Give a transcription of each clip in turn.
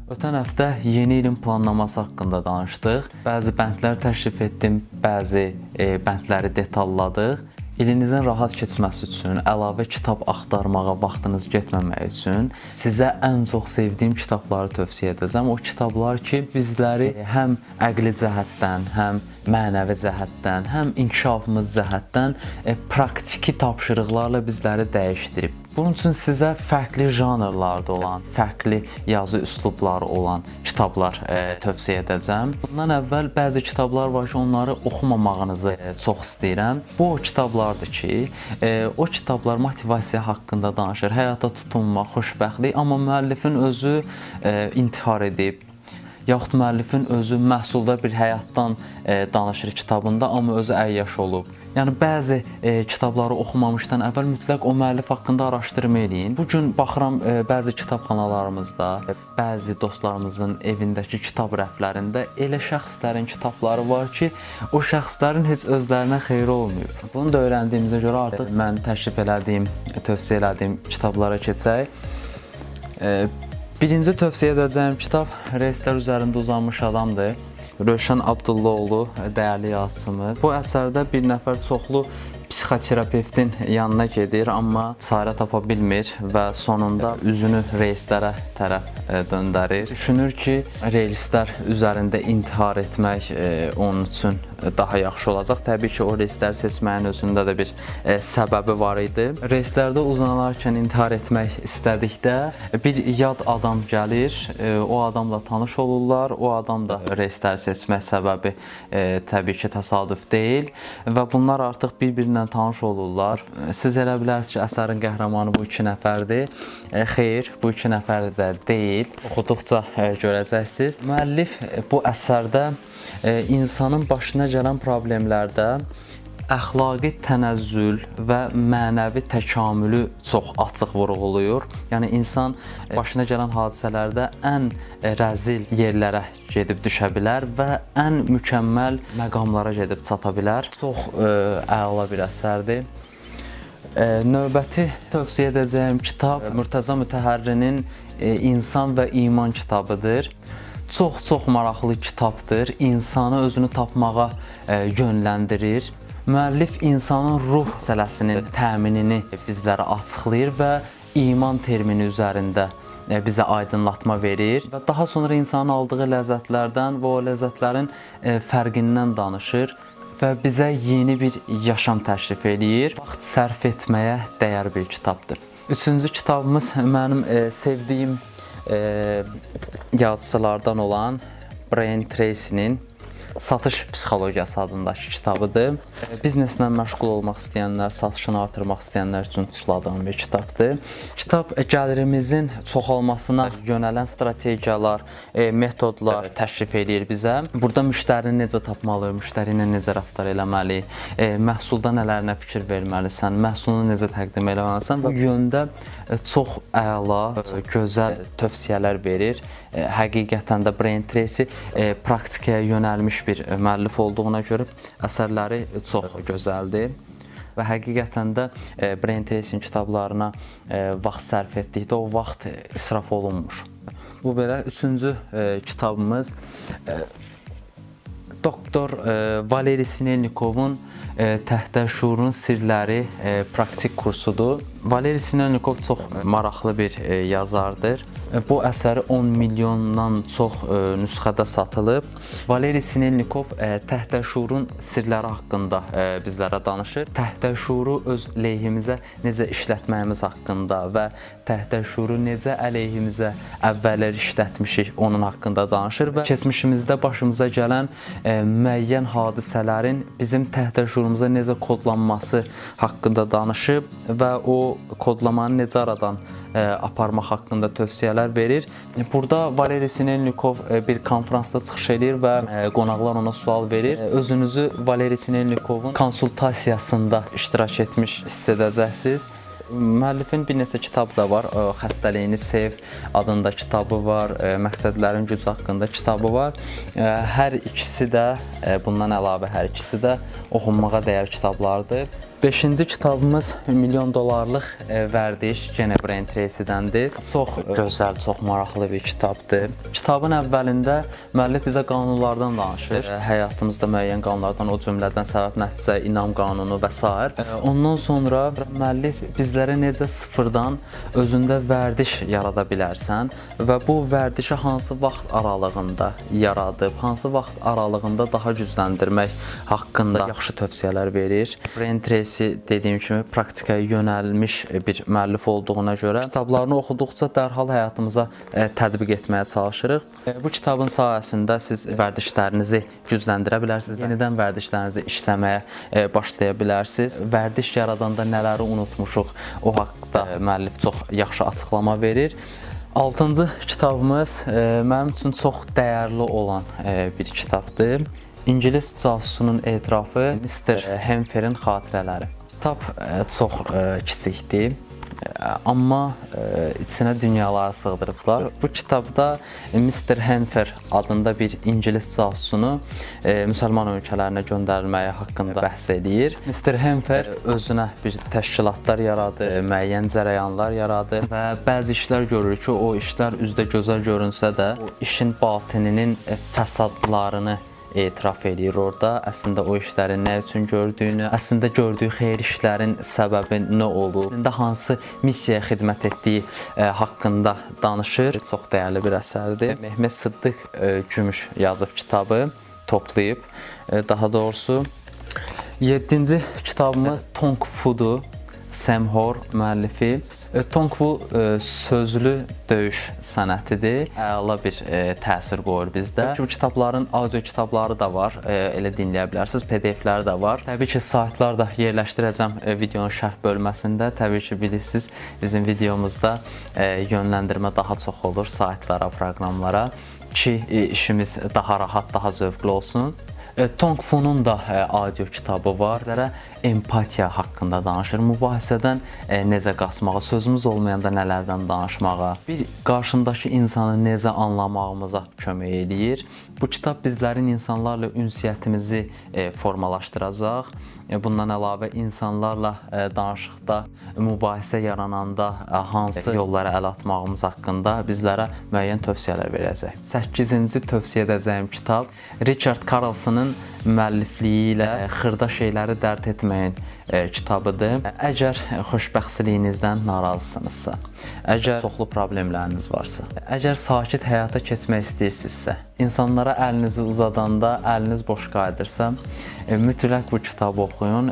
Ötən həftə yeni ilin planlaması haqqında danışdıq. Bəzi bəndlər təklif etdim, bəzi bəndləri detalladıq. İlinizin rahat keçməsi üçün, əlavə kitab axtarmağa vaxtınız getməmək üçün sizə ən çox sevdiyim kitabları tövsiyə edəcəm. O kitablar ki, bizləri həm əqli cəhətdən, həm mənəvi cəhətdən, həm inkişafımız cəhətdən praktiki tapşırıqlarla bizləri dəyişdirib. Bunun üçün sizə fərqli janrlarda olan, fərqli yazı üslubları olan kitablar tövsiyə edəcəm. Bundan əvvəl bəzi kitablar var ki, onları oxumamağınızı çox istəyirəm. Bu o kitablardır ki, o kitablar motivasiya haqqında danışır, həyata tutunma, xoşbəxtlik, amma müəllifin özü intihar edib, yaxud müəllifin özü məhsulda bir həyatdan danışır kitabında, amma özü əyyaş olub. Yəni bəzi kitabları oxumamışdan əvvəl mütləq o müəllif haqqında araşdırma eləyin. Bu gün baxıram bəzi kitabxanalarımızda, bəzi dostlarımızın evindəki kitab rəflərində elə şəxslərin kitabları var ki, o şəxslərin heç özlərinə xeyri olmuyor. Bunu da öyrəndiyimizə görə artıq mən təklif elədiyim, tövsiyə elədiyim kitablara keçək. Birinci tövsiyə edəcəyim kitab Reyslər üzərində uzanmış adamdır. Rövşən Abdullaoğlu, dəyərli yazıçımız. Bu əsərdə bir nəfər çoxlu psixoterapevtin yanına gedir, amma çarə tapa bilmir və sonunda üzünü reyslərə tərəf döndərir. Düşünür ki, reyslər üzərində intihar etmək onun üçün daha yaxşı olacaq. Təbii ki, o reyslər seçməyin özündə də bir səbəbi var idi. Reyslərdə uzanarkən intihar etmək istədikdə bir yad adam gəlir, o adamla tanış olurlar. O adam da reysləri seçmək səbəbi təbii ki, təsadüf deyil və bunlar artıq bir-birinə tanış olurlar. Siz elə bilərsiniz ki, əsərin qəhrəmanı bu iki nəfərdir. Xeyr, bu iki nəfər də deyil. Oxuduqca görəcəksiniz. Müəllif bu əsərdə insanın başına gələn problemlərdə əxlaqi tənəzzül və mənəvi təkamülü çox açıq vurğulayır. Yəni insan başına gələn hadisələrdə ən rəzil yerlərə gedib düşə bilər və ən mükəmməl məqamlara gedib çata bilər. Çox əla bir əsərdir. Növbəti tövsiyə edəcəyim kitab Murtəza Mütəhərrinin İnsan və İman kitabıdır. Çox maraqlı kitabdır. İnsanı özünü tapmağa yönləndirir. Müəllif insanın ruh məsələsinin təminini bizlərə açıqlayır və iman termini üzərində bizə aydınlatma verir və daha sonra insanın aldığı ləzzətlərdən və o ləzzətlərin fərqindən danışır və bizə yeni bir yaşam təklif eləyir. Vaxt sərf etməyə dəyər bir kitabdır. Üçüncü kitabımız mənim sevdiyim yazıçılardan olan Brian Tracy'nin Satış psixologiyası adındakı kitabıdır. Bizneslə məşğul olmaq istəyənlər, satışını artırmaq istəyənlər üçün tutuladığım bir kitabdır. Kitab gəlirimizin çoxalmasına yönələn strategiyalar, metodlar təklif eləyir bizə. Burada müştərini necə tapmalı, müştəri ilə necə rəftar eləməli, məhsulda nələrinə fikir verməlisən, məhsulunu necə təqdim eləməlisən və bu yöndə çox əla, gözəl tövsiyələr verir. Həqiqətən də Brian Tracy praktikaya yönəlmiş bir müəllif olduğuna görə əsərləri çox gözəldir və həqiqətən də Brian Tracy'nin kitablarına vaxt sərf etdikdə o vaxt israf olunmur. Bu belə üçüncü kitabımız Doktor Valeri Sinelnikovun Təhtə Şuurun Sirləri praktik kursudur. Valeri Sinelnikov çox maraqlı bir yazardır. Bu əsəri 10 milyondan çox nüsxədə satılıb. Valeri Sinelnikov Təhtə Şuurun sirləri haqqında bizlərə danışır. Təhtə Şuuru öz lehimizə necə işlətməyimiz haqqında və Təhtə Şuuru necə əleyhimizə əvvəllər işlətmişik onun haqqında danışır və keçmişimizdə başımıza gələn müəyyən hadisələrin bizim Təhtə Şuurumuza necə kodlanması haqqında danışıb və o kodlamanı necə aradan aparmaq haqqında tövsiyələr verir. Burada Valeri Sinelnikov bir konfransda çıxış edir və qonaqlar ona sual verir. Özünüzü Valeri Sinelnikovun konsultasiyasında iştirak etmiş hiss edəcəksiniz. Müəllifin bir neçə kitabı da var. Xəstəliyini sev adında kitabı var. Məqsədlərin gücü haqqında kitabı var. Hər ikisi də, bundan əlavə hər ikisi də oxunmağa dəyər kitablardır. 5-ci kitabımız $1 milyon vərdiş Jenny Brain Tracy-dəndir. Çox gözəl, çox maraqlı bir kitabdır. Kitabın əvvəlində müəllif bizə qanunlardan danışır. Həyatımızda müəyyən qanunlardan, o cümlədən səbəb, nəticə, inam qanunu və s. Ondan sonra müəllif bizlərə necə sıfırdan özündə vərdiş yarada bilərsən və bu vərdişi hansı vaxt aralığında yaradıb, hansı vaxt aralığında daha gücləndirmək haqqında yaxşı tövsiyələr verir. Brain Tracy dediyim kimi praktikaya yönəlmiş bir müəllif olduğuna görə kitablarını oxuduqca dərhal həyatımıza tətbiq etməyə çalışırıq. Bu kitabın sayəsində siz vərdişlərinizi gücləndirə bilərsiniz, yenidən vərdişlərinizi işləməyə başlaya bilərsiniz. Vərdiş yaradanda nələri unutmuşuq, o haqqda müəllif çox yaxşı açıqlama verir. 6-cı kitabımız mənim üçün çox dəyərli olan bir kitabdır. İngilis casusunun etirafı Mr. Henferin xatirələri. Kitab çox kiçikdir, amma içinə dünyaları sığdırıblar. Bu kitabda Mr. Henfer adında bir İngilis casusunu müsəlman ölkələrinə göndərilməyi haqqında bəhs edir. Mr. Henfer özünə bir təşkilatlar yaradır, müəyyən cərəyanlar yaradır və bəzi işlər görür ki, o işlər üzdə gözəl görünsə də, o işin batininin fəsadlarını etiraf edir orada. Əslində o işlərin nə üçün gördüyünü, əslində gördüyü xeyir işlərin səbəbi nə olur, əslində hansı missiyaya xidmət etdiyi haqqında danışır. Çox dəyərli bir əsərdir. Mehmet Sıddıq Gümüş yazıb kitabı, toplayıb. Daha doğrusu 7-ci kitabımız Tong Fu'dur. Sam Hoare müəllifi. Tong Fu sözlü döyüş sənətidir. Əla bir təsir qoyur bizdə. Bu kitabların audio kitabları da var. Elə dinləyə bilərsiniz. PDF-ləri də var. Təbii ki, saytlar da yerləşdirəcəm videonun şərh bölməsində. Təbii ki, bilirsiniz, bizim videomuzda yönləndirmə daha çox olur saytlara, proqramlara ki, işimiz daha rahat, daha zövqlü olsun. Tong Fu'nun da audio kitabı var. Empatiya haqqında danışır. Mübahisədən necə qaçmağa, sözümüz olmayanda nələrdən danışmağa, bir qarşındakı insanı necə anlamağımıza kömək edir. Bu kitab bizlərin insanlarla ünsiyyətimizi formalaşdıracaq. Bundan əlavə insanlarla danışıqda, mübahisə yarananda hansı yollara əl atmağımız haqqında bizlərə müəyyən tövsiyələr verəcək. 8-ci tövsiyə edəcəyim kitab Richard Carlson'ın müəllifliyi ilə xırda şeyləri dərd etməyin kitabıdır. Əgər xoşbəxtliyinizdən narazısınızsa, əgər çoxlu problemləriniz varsa, əgər sakit həyata keçmək istəyirsinizsə, insanlara əlinizi uzadanda əliniz boş qayıdırsa, mütləq bu kitabı oxuyun.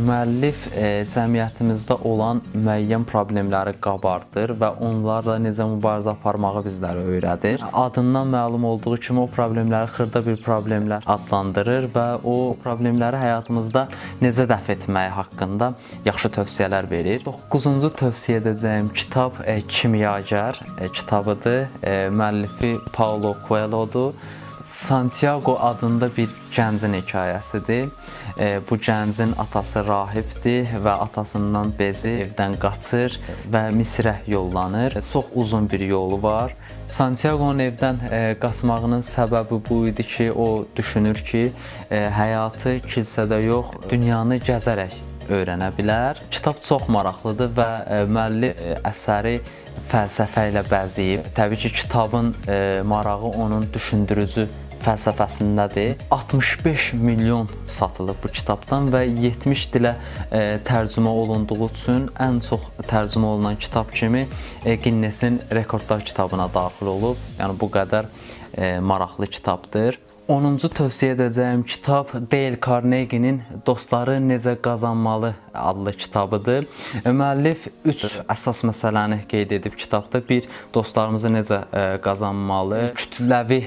Müəllif cəmiyyətimizdə olan müəyyən problemləri qabardır və onlarla necə mübarizə aparmağı bizlərə öyrədir. Adından məlum olduğu kimi o problemləri xırda bir problemlər adlandırır və o problemləri həyatımızda necə dəf etməyi haqqında yaxşı tövsiyələr verir. 9-cu tövsiyə edəcəyim kitab Kimyagər kitabıdır. Müəllifi Paulo Coelho'dur. Santiago adında bir gəncin hekayəsidir. Bu gəncin atası rahibdir və atasından bezib evdən qaçır və Misrə yollanır. Çox uzun bir yolu var. Santiago'nun evdən qaçmağının səbəbi bu idi ki, o düşünür ki, həyatı kilsədə yox, dünyanı gəzərək öyrənə bilər. Kitab çox maraqlıdır və müəllif əsəri fəlsəfə ilə bəzəyib. Təbii ki, kitabın marağı onun düşündürücü fəlsəfəsindədir. 65 milyon satılıb bu kitabdan və 70 dilə tərcümə olunduğu üçün ən çox tərcümə olunan kitab kimi Guinness-in rekordlar kitabına daxil olub. Yəni bu qədər maraqlı kitabdır. 10-cu tövsiyə edəcəyim kitab Dale Carnegie'nin Dostları Necə Qazanmalı adlı kitabıdır. Müəllif 3 əsas məsələni qeyd edib kitabda. Bir, dostlarımızı necə qazanmalı, kütləvi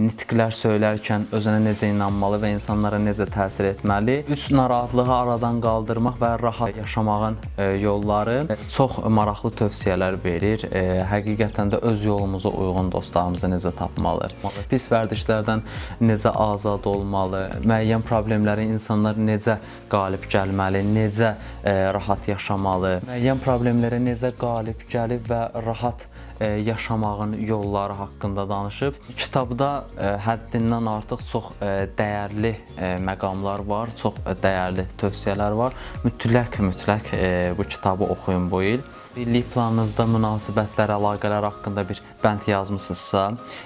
nitqlər söylərkən özünə necə inanmalı və insanlara necə təsir etməli. 3, narahatlığı aradan qaldırmaq və rahat yaşamağın yolları. Çox maraqlı tövsiyələr verir. Həqiqətən də öz yolumuza uyğun dostlarımızı necə tapmalı, pis vərdişlərdən necə azad olmalı, müəyyən problemləri insanlar necə qalib gəlməli, necə rahat yaşamalı, müəyyən problemlərə necə qalib gəlib və rahat yaşamağın yolları haqqında danışıb. Kitabda həddindən artıq çox dəyərli məqamlar var, çox dəyərli tövsiyələr var. Mütləq bu kitabı oxuyun bu il. İllik planınızda münasibətlər, əlaqələr haqqında bir bənd yazmısınızsa,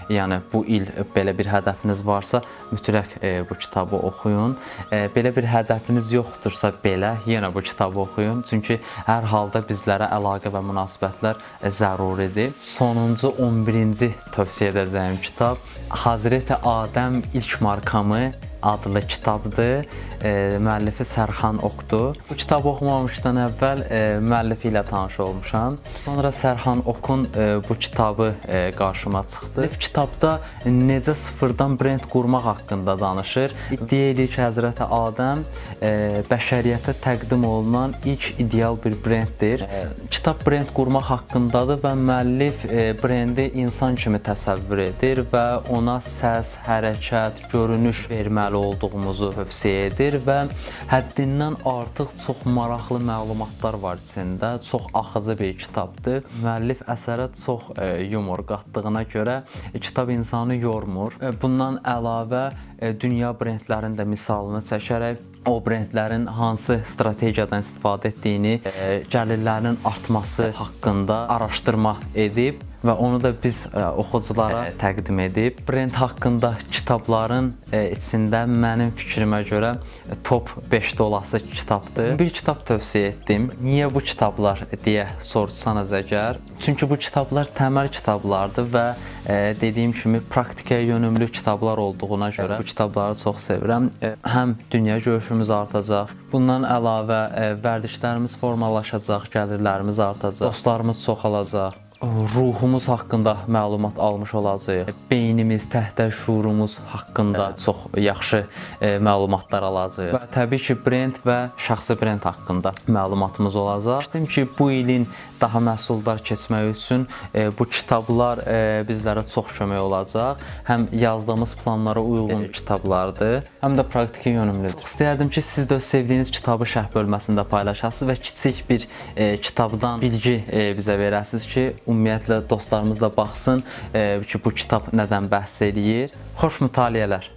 yəni bu il belə bir hədəfiniz varsa, mütləq bu kitabı oxuyun. Belə bir hədəfiniz yoxdursa belə, yenə bu kitabı oxuyun. Çünki hər halda bizlərə əlaqə və münasibətlər zəruridir. Sonuncu 11-ci tövsiyə edəcəyim kitab Hazreti Adəm İlk Markamı adlı kitabdır. Müəllifi Sərxan Oqdur. Bu kitabı oxumamışdan əvvəl müəllifi ilə tanış olmuşam. Sonra Sərxan Oqun bu kitabı qarşıma çıxdı. Kitabda necə sıfırdan brend qurmaq haqqında danışır. İddia edir ki, Həzrəti Adəm bəşəriyyətə təqdim olunan ilk ideal bir brenddir. Kitab brend qurmaq haqqındadır və müəllif brendi insan kimi təsəvvür edir və ona səs, hərəkət, görünüş verməli olduğumuzu tövsiyə edir və həddindən artıq çox maraqlı məlumatlar var içində. Çox axıcı bir kitabdır. Müəllif əsərə çox yumor qatdığına görə kitab insanı yormur. Bundan əlavə dünya brendlərinin də misalını çəkərək o brendlərin hansı strategiyadan istifadə etdiyini, gəlirlərinin artması haqqında araşdırma edib və onu da biz oxuculara təqdim edib. Brend haqqında kitabların içində mənim fikrimə görə top 5-də olası kitabdır. Bir kitab tövsiyə etdim. Niyə bu kitablar deyə soruşsanız əgər. Çünki bu kitablar təməl kitablardır və dediyim kimi praktikaya yönümlü kitablar olduğuna görə bu kitabları çox sevirəm. Həm dünya görüşümüz artacaq. Bundan əlavə vərdişlərimiz formalaşacaq, gəlirlərimiz artacaq, dostlarımız çoxalacaq. Ruhumuz haqqında məlumat almış olacağıq. Beynimiz, təhtə şuurumuz haqqında çox yaxşı məlumatlar alacağıq. Və təbii ki, brend və şəxsi brend haqqında məlumatımız olacaq. Düşündüm ki, bu ilin daha məhsuldar keçmək üçün bu kitablar bizlərə çox kömək olacaq. Həm yazdığımız planlara uyğun kitablardır, həm də praktiki yönümlüdür. Çox istəyərdim ki, siz də sevdiyiniz kitabı şərh bölməsində paylaşasınız və kiçik bir kitabdan bilgi bizə verəsiniz ki, ümumiyyətlə dostlarımız da baxsın ki, bu kitab nədən bəhs eləyir. Xoş mütaliələr.